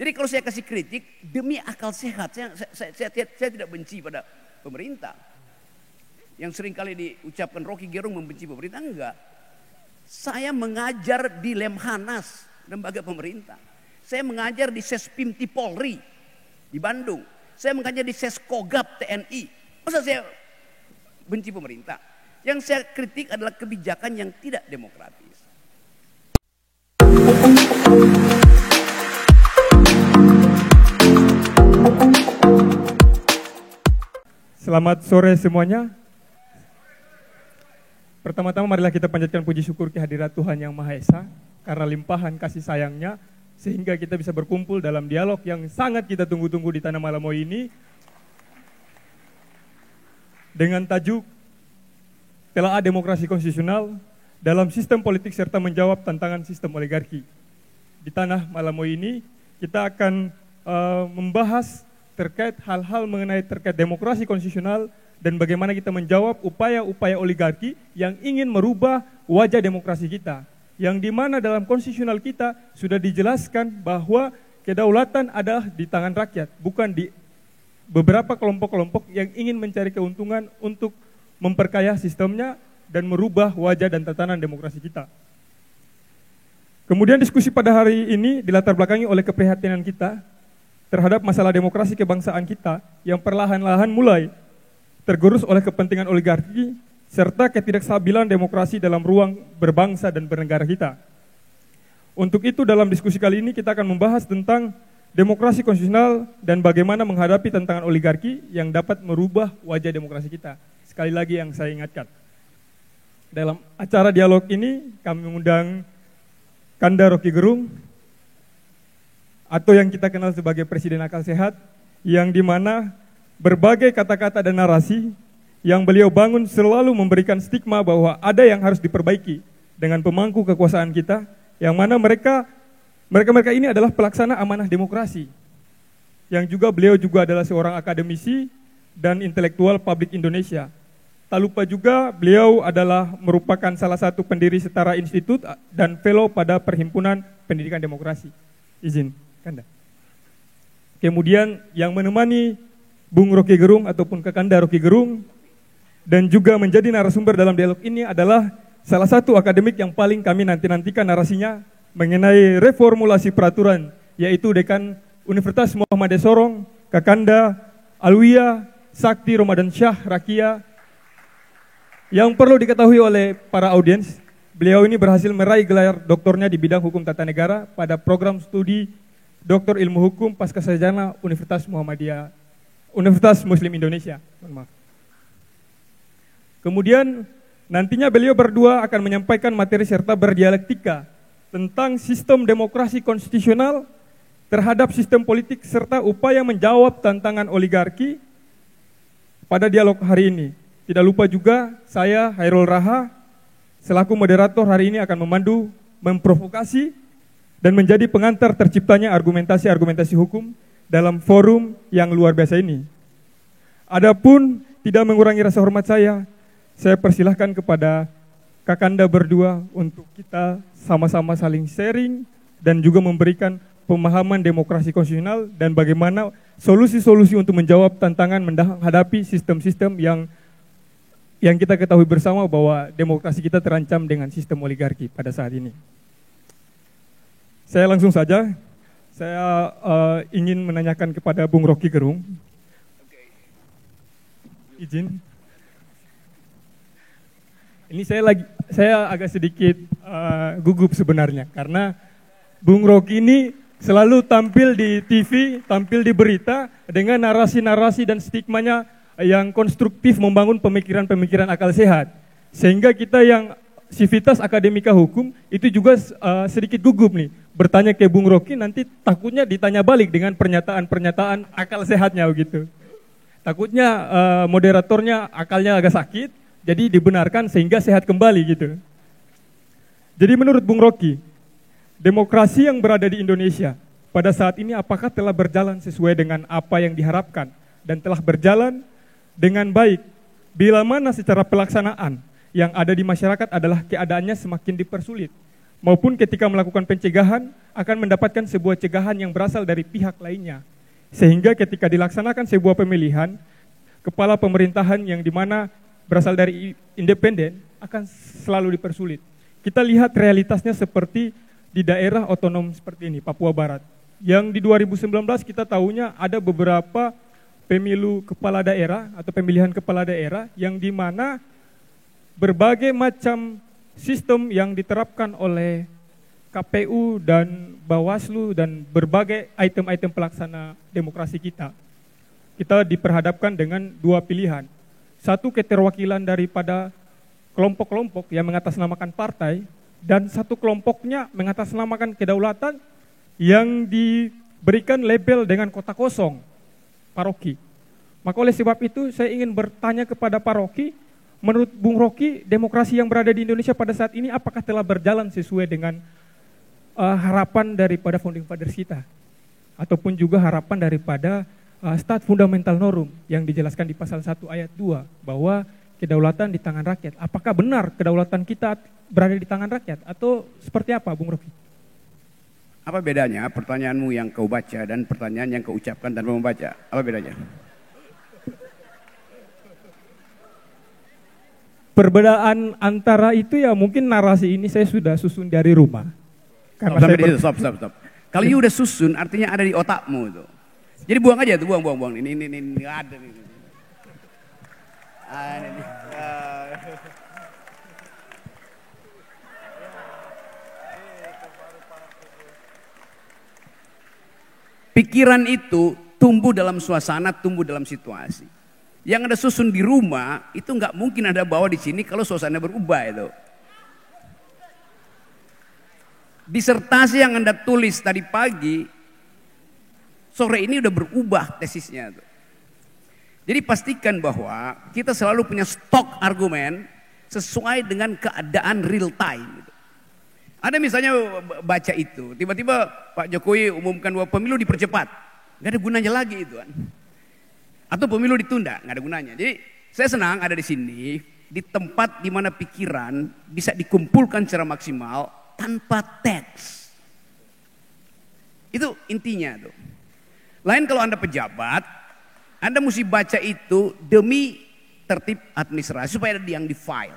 Jadi kalau saya kasih kritik demi akal sehat, saya tidak benci pada pemerintah. Yang sering kali diucapkan Rocky Gerung membenci pemerintah, enggak. Saya mengajar di Lemhanas, lembaga pemerintah. Saya mengajar di Sespimti Polri di Bandung. Saya mengajar di Seskogap TNI. Masa saya benci pemerintah? Yang saya kritik adalah kebijakan yang tidak demokratis. Selamat sore semuanya. Pertama-tama marilah kita panjatkan puji syukur kehadirat Tuhan Yang Maha Esa karena limpahan kasih sayangnya sehingga kita bisa berkumpul dalam dialog yang sangat kita tunggu-tunggu di Tanah Malamo ini dengan tajuk Telaah Demokrasi Konstitusional dalam Sistem Politik serta Menjawab Tantangan Sistem Oligarki. Di Tanah Malamo ini kita akan membahas terkait hal-hal mengenai terkait demokrasi konstitusional dan bagaimana kita menjawab upaya-upaya oligarki yang ingin merubah wajah demokrasi kita. Yang dimana dalam konstitusional kita sudah dijelaskan bahwa kedaulatan adalah di tangan rakyat, bukan di beberapa kelompok-kelompok yang ingin mencari keuntungan untuk memperkaya sistemnya dan merubah wajah dan tatanan demokrasi kita. Kemudian diskusi pada hari ini dilatar belakangi oleh keprihatinan kita terhadap masalah demokrasi kebangsaan kita yang perlahan-lahan mulai tergerus oleh kepentingan oligarki serta ketidakstabilan demokrasi dalam ruang berbangsa dan bernegara kita. Untuk itu dalam diskusi kali ini kita akan membahas tentang demokrasi konstitusional dan bagaimana menghadapi tantangan oligarki yang dapat merubah wajah demokrasi kita. Sekali lagi yang saya ingatkan. Dalam acara dialog ini kami mengundang Kanda Rocky Gerung atau yang kita kenal sebagai Presiden Akal Sehat, yang dimana berbagai kata-kata dan narasi yang beliau bangun selalu memberikan stigma bahwa ada yang harus diperbaiki dengan pemangku kekuasaan kita, yang mana mereka ini adalah pelaksana amanah demokrasi, yang juga beliau juga adalah seorang akademisi dan intelektual publik Indonesia. Tak lupa juga beliau adalah merupakan salah satu pendiri Setara Institut dan fellow pada Perhimpunan Pendidikan Demokrasi. Izin, Kanda. Kemudian yang menemani Bung Rocky Gerung ataupun Kakanda Rocky Gerung dan juga menjadi narasumber dalam dialog ini adalah salah satu akademik yang paling kami nantikan narasinya mengenai reformulasi peraturan, yaitu Dekan Universitas Muhammadiyah Sorong, Kakanda Alwiya Sakti Ramadan Syah Rakia. Yang perlu diketahui oleh para audiens, beliau ini berhasil meraih gelar doktornya di bidang hukum tata negara pada program studi Doktor Ilmu Hukum Pascasarjana Universitas Muslim Indonesia. Maaf. Kemudian nantinya beliau berdua akan menyampaikan materi serta berdialektika tentang sistem demokrasi konstitusional terhadap sistem politik serta upaya menjawab tantangan oligarki pada dialog hari ini. Tidak lupa juga saya Hairul Raha selaku moderator hari ini akan memandu, memprovokasi dan menjadi pengantar terciptanya argumentasi-argumentasi hukum dalam forum yang luar biasa ini. Adapun tidak mengurangi rasa hormat saya persilahkan kepada Kakanda berdua untuk kita sama-sama saling sharing dan juga memberikan pemahaman demokrasi konstitusional dan bagaimana solusi-solusi untuk menjawab tantangan menghadapi sistem-sistem yang kita ketahui bersama bahwa demokrasi kita terancam dengan sistem oligarki pada saat ini. Saya langsung saja. Saya ingin menanyakan kepada Bung Rocky Gerung. Izin. Ini saya agak sedikit gugup sebenarnya karena Bung Rocky ini selalu tampil di TV, tampil di berita dengan narasi-narasi dan stigmanya yang konstruktif membangun pemikiran-pemikiran akal sehat. Sehingga kita yang sivitas akademika hukum itu juga sedikit gugup nih. Bertanya ke Bung Rocky nanti takutnya ditanya balik dengan pernyataan-pernyataan akal sehatnya begitu. Takutnya moderatornya akalnya agak sakit, jadi dibenarkan sehingga sehat kembali gitu. Jadi menurut Bung Rocky, demokrasi yang berada di Indonesia pada saat ini apakah telah berjalan sesuai dengan apa yang diharapkan dan telah berjalan dengan baik? Bila mana secara pelaksanaan yang ada di masyarakat adalah keadaannya semakin dipersulit. maupun ketika melakukan pencegahan akan mendapatkan sebuah cegahan yang berasal dari pihak lainnya. Sehingga ketika dilaksanakan sebuah pemilihan, kepala pemerintahan yang dimana berasal dari independen akan selalu dipersulit. Kita lihat realitasnya seperti di daerah otonom seperti ini, Papua Barat. Yang di 2019 kita tahunya ada beberapa pemilu kepala daerah atau pemilihan kepala daerah yang dimana berbagai macam sistem yang diterapkan oleh KPU dan Bawaslu dan berbagai item-item pelaksana demokrasi kita. Kita diperhadapkan dengan dua pilihan. Satu, keterwakilan daripada kelompok-kelompok yang mengatasnamakan partai, dan satu kelompoknya mengatasnamakan kedaulatan yang diberikan label dengan kota kosong, paroki. Maka oleh sebab itu saya ingin bertanya kepada Pak Rocky, menurut Bung Rocky, demokrasi yang berada di Indonesia pada saat ini apakah telah berjalan sesuai dengan harapan daripada founding fathers kita? Ataupun juga harapan daripada Stat Fundamental Norum yang dijelaskan di pasal 1 ayat 2 bahwa kedaulatan di tangan rakyat. Apakah benar kedaulatan kita berada di tangan rakyat atau seperti apa, Bung Rocky? Apa bedanya pertanyaanmu yang kau baca dan pertanyaan yang kau ucapkan tanpa membaca? Apa bedanya? Perbedaan antara itu ya mungkin narasi ini saya sudah susun dari rumah. Karena stop. Kalau you udah susun artinya ada di otakmu itu. Jadi buang aja tuh, buang. Ini nggak ada nih. Pikiran itu tumbuh dalam suasana, tumbuh dalam situasi. Yang Anda susun di rumah itu nggak mungkin Anda bawa di sini kalau suasana berubah itu. Disertasi yang Anda tulis tadi pagi, sore ini udah berubah tesisnya tuh. Jadi pastikan bahwa kita selalu punya stok argumen sesuai dengan keadaan real time. Gitu. Ada misalnya baca itu, tiba-tiba Pak Jokowi umumkan bahwa pemilu dipercepat, nggak ada gunanya lagi itu kan. Atau pemilu ditunda, nggak ada gunanya. Jadi saya senang ada di sini, di tempat di mana pikiran bisa dikumpulkan secara maksimal tanpa teks. Itu intinya tuh. Lain kalau Anda pejabat, Anda mesti baca itu demi tertib administrasi supaya ada yang di file.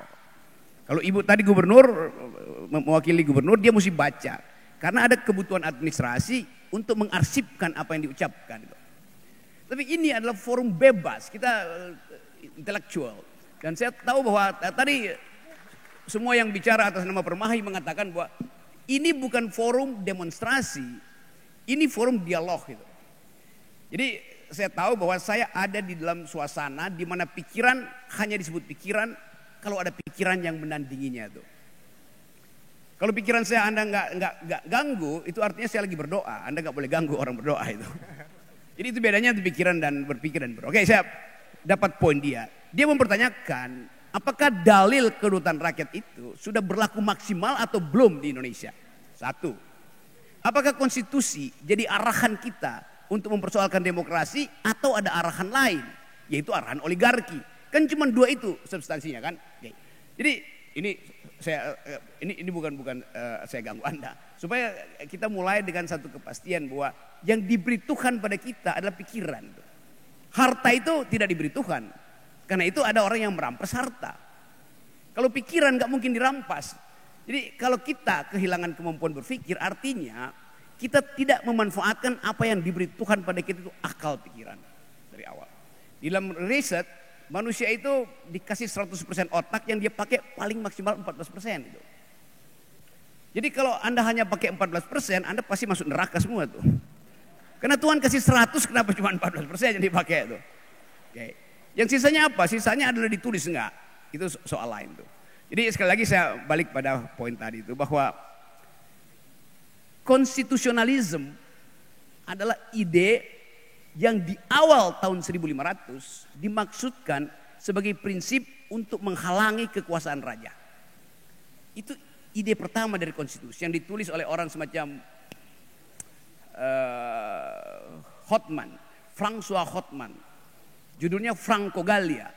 Kalau ibu tadi gubernur, mewakili gubernur, dia mesti baca. Karena ada kebutuhan administrasi untuk mengarsipkan apa yang diucapkan. Tapi ini adalah forum bebas, kita intelektual. Dan saya tahu bahwa tadi semua yang bicara atas nama Permai mengatakan bahwa ini bukan forum demonstrasi, ini forum dialog gitu. Jadi saya tahu bahwa saya ada di dalam suasana di mana pikiran hanya disebut pikiran kalau ada pikiran yang menandinginya tuh. Kalau pikiran saya Anda nggak ganggu, itu artinya saya lagi berdoa. Anda nggak boleh ganggu orang berdoa itu. Jadi itu bedanya pikiran dan berpikir dan berdoa. Oke, saya dapat poin dia. Dia mempertanyakan apakah dalil kedaulatan rakyat itu sudah berlaku maksimal atau belum di Indonesia. Satu, apakah konstitusi jadi arahan kita untuk mempersoalkan demokrasi atau ada arahan lain, yaitu arahan oligarki. Kan cuma dua itu substansinya kan. Oke. Jadi ini bukan saya ganggu Anda, supaya kita mulai dengan satu kepastian bahwa yang diberi Tuhan pada kita adalah pikiran. Harta itu tidak diberi Tuhan, karena itu ada orang yang merampas harta. Kalau pikiran nggak mungkin dirampas. Jadi kalau kita kehilangan kemampuan berpikir, artinya kita tidak memanfaatkan apa yang diberi Tuhan pada kita, itu akal pikiran dari awal. Di dalam riset, manusia itu dikasih 100% otak, yang dia pakai paling maksimal 14% itu. Jadi kalau Anda hanya pakai 14%, Anda pasti masuk neraka semua tuh. Karena Tuhan kasih 100, kenapa cuma 14% yang dipakai itu? Oke. Yang sisanya apa? Sisanya adalah ditulis enggak? Itu soal lain tuh. Jadi sekali lagi saya balik pada poin tadi itu, bahwa konstitusionalisme adalah ide yang di awal tahun 1500 dimaksudkan sebagai prinsip untuk menghalangi kekuasaan raja. Itu ide pertama dari konstitusi yang ditulis oleh orang semacam François Hotman. Judulnya Franco-Gallia.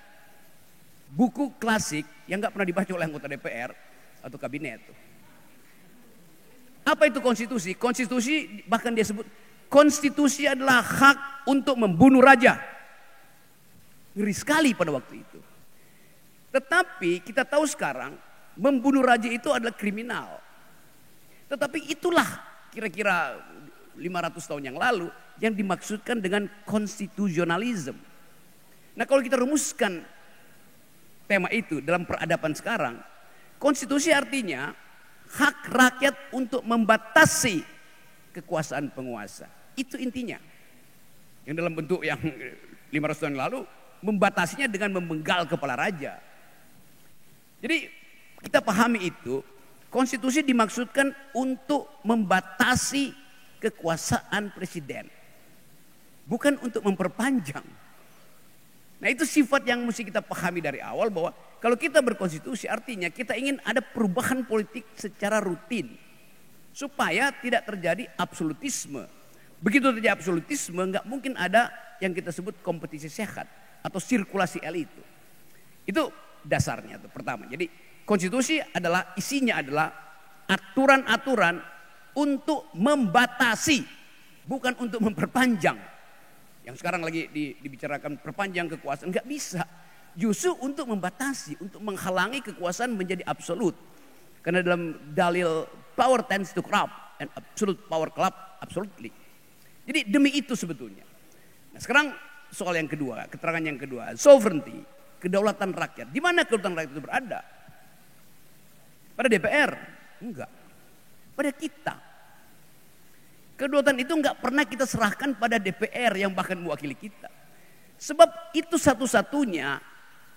Buku klasik yang gak pernah dibaca oleh anggota DPR atau kabinet. Apa itu konstitusi? Konstitusi bahkan dia sebut konstitusi adalah hak untuk membunuh raja. Ngeri sekali pada waktu itu. Tetapi kita tahu sekarang membunuh raja itu adalah kriminal. Tetapi itulah kira-kira 500 tahun yang lalu yang dimaksudkan dengan konstitusionalisme. Nah, kalau kita rumuskan tema itu dalam peradaban sekarang, konstitusi artinya hak rakyat untuk membatasi kekuasaan penguasa. Itu intinya. Yang dalam bentuk yang 500 tahun lalu membatasinya dengan memenggal kepala raja. Jadi kita pahami itu, konstitusi dimaksudkan untuk membatasi kekuasaan presiden. Bukan untuk memperpanjang. Nah, itu sifat yang mesti kita pahami dari awal, bahwa kalau kita berkonstitusi artinya kita ingin ada perubahan politik secara rutin. Supaya tidak terjadi absolutisme. Begitu terjadi absolutisme, nggak mungkin ada yang kita sebut kompetisi sehat atau sirkulasi elit itu. Itu dasarnya tuh pertama. Jadi konstitusi adalah isinya adalah aturan-aturan untuk membatasi, bukan untuk memperpanjang. Yang sekarang lagi dibicarakan perpanjang kekuasaan, nggak bisa. Justru untuk membatasi, untuk menghalangi kekuasaan menjadi absolut. Karena dalam dalil power tends to corrupt and absolute power corrupt absolutely. Jadi demi itu sebetulnya. Nah, sekarang soal yang kedua, keterangan yang kedua, sovereignty, kedaulatan rakyat. Di mana kedaulatan rakyat itu berada? Pada DPR? Enggak. Pada kita. Kedaulatan itu enggak pernah kita serahkan pada DPR yang bahkan mewakili kita. Sebab itu satu-satunya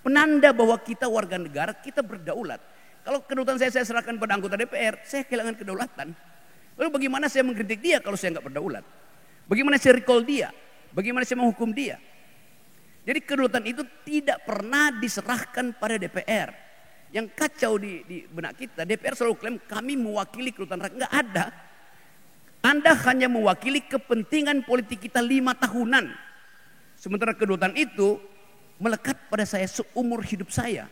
penanda bahwa kita warga negara, kita berdaulat. Kalau kedaulatan saya serahkan pada anggota DPR, saya kehilangan kedaulatan. Lalu bagaimana saya mengkritik dia kalau saya enggak berdaulat? Bagaimana saya recall dia? Bagaimana saya menghukum dia? Jadi kedaulatan itu tidak pernah diserahkan pada DPR. Yang kacau di benak kita, DPR selalu klaim kami mewakili kedaulatan rakyat. Enggak ada. Anda hanya mewakili kepentingan politik kita 5 tahunan. Sementara kedaulatan itu melekat pada saya seumur hidup saya.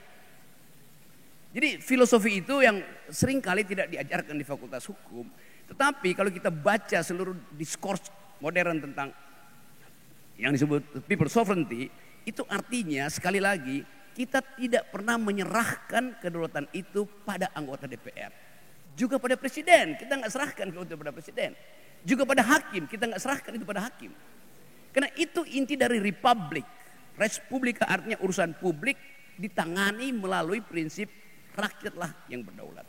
Jadi filosofi itu yang seringkali tidak diajarkan di Fakultas Hukum. Tetapi kalau kita baca seluruh diskurs modern tentang yang disebut people sovereignty, itu artinya sekali lagi kita tidak pernah menyerahkan kedaulatan itu pada anggota DPR. Juga pada presiden, kita nggak serahkan kedaulatan pada presiden. Juga pada hakim, kita nggak serahkan itu pada hakim. Karena itu inti dari republik. Respublika artinya urusan publik ditangani melalui prinsip rakyatlah yang berdaulat.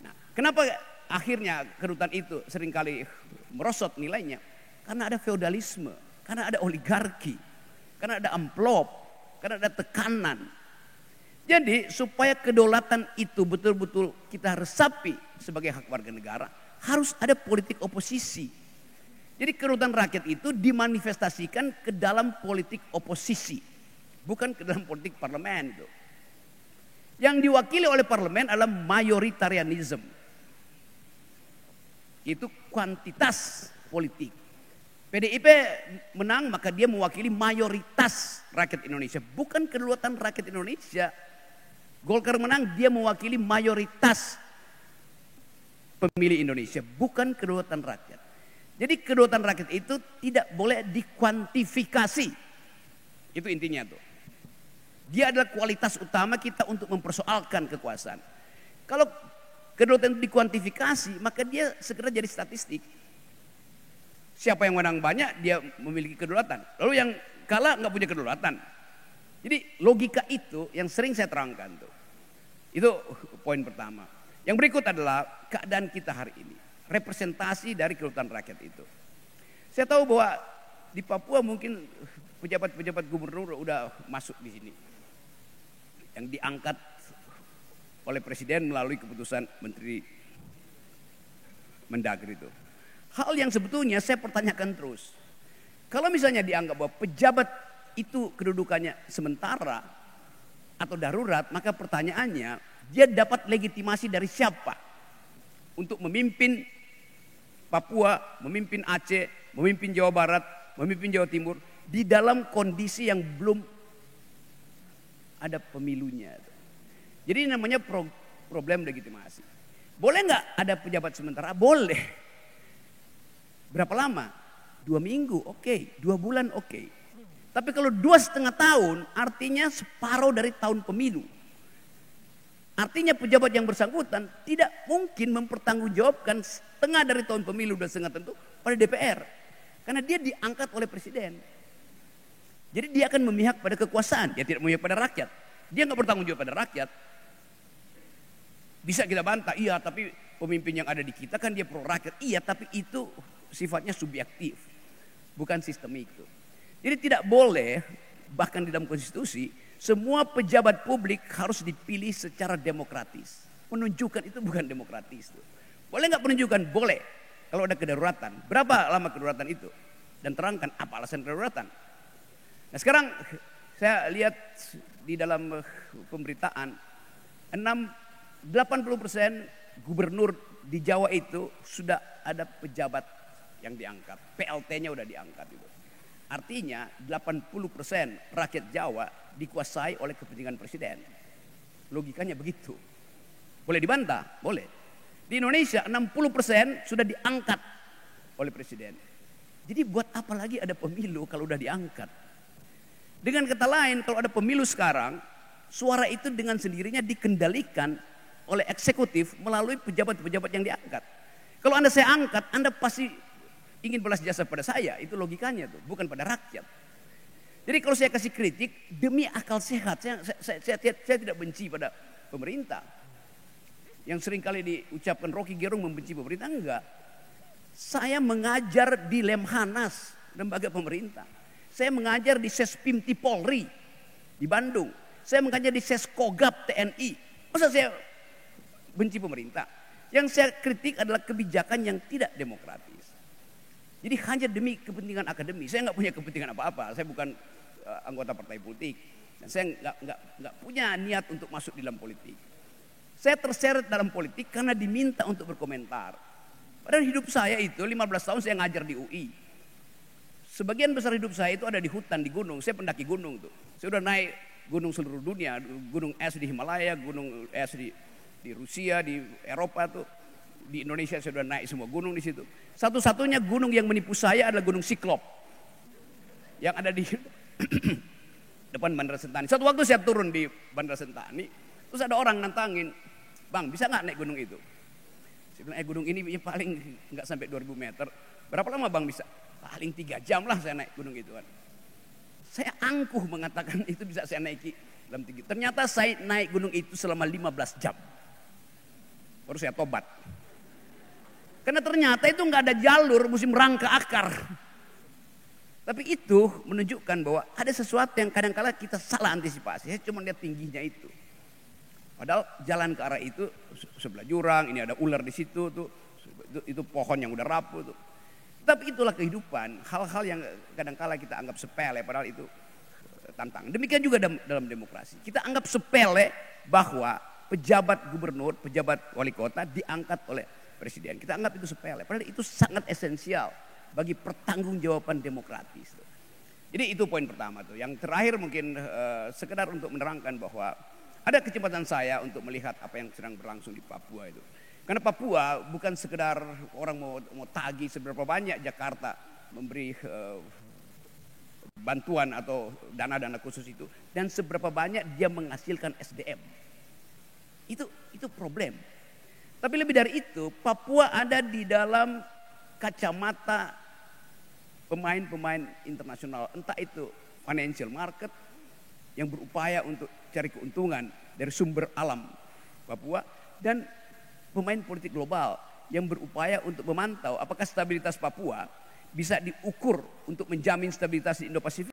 Nah, kenapa akhirnya kedaulatan itu seringkali merosot nilainya? Karena ada feodalisme, karena ada oligarki, karena ada amplop, karena ada tekanan. Jadi supaya kedaulatan itu betul-betul kita resapi sebagai hak warga negara, harus ada politik oposisi. Jadi kedaulatan rakyat itu dimanifestasikan ke dalam politik oposisi, bukan ke dalam politik parlemen itu. Yang diwakili oleh parlemen adalah mayoritarianism. Itu kuantitas politik. PDIP menang maka dia mewakili mayoritas rakyat Indonesia, bukan kedaulatan rakyat Indonesia. Golkar menang dia mewakili mayoritas pemilih Indonesia, bukan kedaulatan rakyat. Jadi kedaulatan rakyat itu tidak boleh dikuantifikasi. Itu intinya tuh. Dia adalah kualitas utama kita untuk mempersoalkan kekuasaan. Kalau kedaulatan dikuantifikasi, maka dia segera jadi statistik. Siapa yang menang banyak, dia memiliki kedaulatan. Lalu yang kalah nggak punya kedaulatan. Jadi logika itu yang sering saya terangkan tuh. Itu poin pertama. Yang berikut adalah keadaan kita hari ini. Representasi dari kedaulatan rakyat itu. Saya tahu bahwa di Papua mungkin pejabat-pejabat gubernur udah masuk di sini. Yang diangkat oleh presiden melalui keputusan Menteri Mendagri itu. Hal yang sebetulnya saya pertanyakan terus. Kalau misalnya dianggap bahwa pejabat itu kedudukannya sementara atau darurat, maka pertanyaannya dia dapat legitimasi dari siapa untuk memimpin Papua, memimpin Aceh, memimpin Jawa Barat, memimpin Jawa Timur di dalam kondisi yang belum ada pemilunya. Jadi namanya problem legitimasi. Boleh nggak ada pejabat sementara? Boleh. Berapa lama? 2 minggu, oke. 2 bulan, oke. Tapi kalau 2,5 tahun, artinya separuh dari tahun pemilu. Artinya pejabat yang bersangkutan tidak mungkin mempertanggungjawabkan setengah dari tahun pemilu dan setengah tentu pada DPR. Karena dia diangkat oleh presiden. Jadi dia akan memihak pada kekuasaan, dia tidak memihak pada rakyat. Dia nggak bertanggung jawab pada rakyat. Bisa kita bantah, iya tapi pemimpin yang ada di kita kan dia pro rakyat. Iya tapi itu sifatnya subjektif, bukan sistemik itu. Jadi tidak boleh, bahkan di dalam konstitusi, semua pejabat publik harus dipilih secara demokratis. Penunjukan itu bukan demokratis. Boleh nggak penunjukan? Boleh. Kalau ada kedaruratan. Berapa lama kedaruratan itu? Dan terangkan apa alasan kedaruratan. Nah sekarang saya lihat di dalam pemberitaan 80% gubernur di Jawa itu sudah ada pejabat yang diangkat. PLT-nya udah diangkat itu. Artinya 80% rakyat Jawa dikuasai oleh kepentingan presiden. Logikanya begitu. Boleh dibantah? Boleh. Di Indonesia 60% sudah diangkat oleh presiden. Jadi buat apa lagi ada pemilu kalau udah diangkat? Dengan kata lain, kalau ada pemilu sekarang, suara itu dengan sendirinya dikendalikan oleh eksekutif melalui pejabat-pejabat yang diangkat. Kalau Anda saya angkat, Anda pasti ingin balas jasa pada saya. Itu logikanya tuh, bukan pada rakyat. Jadi kalau saya kasih kritik demi akal sehat, saya tidak benci pada pemerintah. Yang seringkali diucapkan Rocky Gerung membenci pemerintah, enggak. Saya mengajar di Lemhanas, lembaga pemerintah. Saya mengajar di Sespimti Polri di Bandung. Saya mengajar di Seskogap TNI. Masa saya benci pemerintah? Yang saya kritik adalah kebijakan yang tidak demokratis. Jadi hanya demi kepentingan akademi. Saya nggak punya kepentingan apa-apa. Saya bukan anggota partai politik. Dan saya nggak punya niat untuk masuk di dalam politik. Saya terseret dalam politik karena diminta untuk berkomentar. Padahal hidup saya itu 15 tahun saya ngajar di UI. Sebagian besar hidup saya itu ada di hutan, di gunung. Saya pendaki gunung tuh. Saya udah naik gunung seluruh dunia. Gunung es di Himalaya, gunung es di Rusia, di Eropa tuh. Di Indonesia saya sudah naik semua gunung di situ. Satu-satunya gunung yang menipu saya adalah Gunung Siklop. Yang ada di depan Bandara Sentani. Satu waktu saya turun di Bandara Sentani. Terus ada orang nantangin, "Bang, bisa nggak naik gunung itu?" Saya bilang, gunung ini paling nggak sampai 2000 meter. Berapa lama bang bisa? Paling 3 jam lah saya naik gunung itu kan. Saya angkuh mengatakan itu bisa saya naiki dalam 3. Ternyata saya naik gunung itu selama 15 jam. Baru saya tobat. Karena ternyata itu nggak ada jalur, mesti merangka akar. Tapi itu menunjukkan bahwa ada sesuatu yang kadang-kala kita salah antisipasi. Saya cuma lihat tingginya itu. Padahal jalan ke arah itu sebelah jurang, ini ada ular di situ tuh, itu pohon yang udah rapuh tuh. Tapi itulah kehidupan, hal-hal yang kadang-kala kita anggap sepele, padahal itu tantangan. Demikian juga dalam demokrasi. Kita anggap sepele bahwa pejabat gubernur, pejabat wali kota diangkat oleh presiden. Kita anggap itu sepele, padahal itu sangat esensial bagi pertanggungjawaban demokratis. Jadi itu poin pertama tuh. Yang terakhir mungkin sekedar untuk menerangkan bahwa ada kesempatan saya untuk melihat apa yang sedang berlangsung di Papua itu. Karena Papua bukan sekedar orang mau tagih seberapa banyak Jakarta memberi bantuan atau dana-dana khusus itu, dan seberapa banyak dia menghasilkan SDM. Itu problem. Tapi lebih dari itu, Papua ada di dalam kacamata pemain-pemain internasional, entah itu financial market yang berupaya untuk cari keuntungan dari sumber alam Papua, dan pemain politik global yang berupaya untuk memantau apakah stabilitas Papua bisa diukur untuk menjamin stabilitas di Indo-Pasifik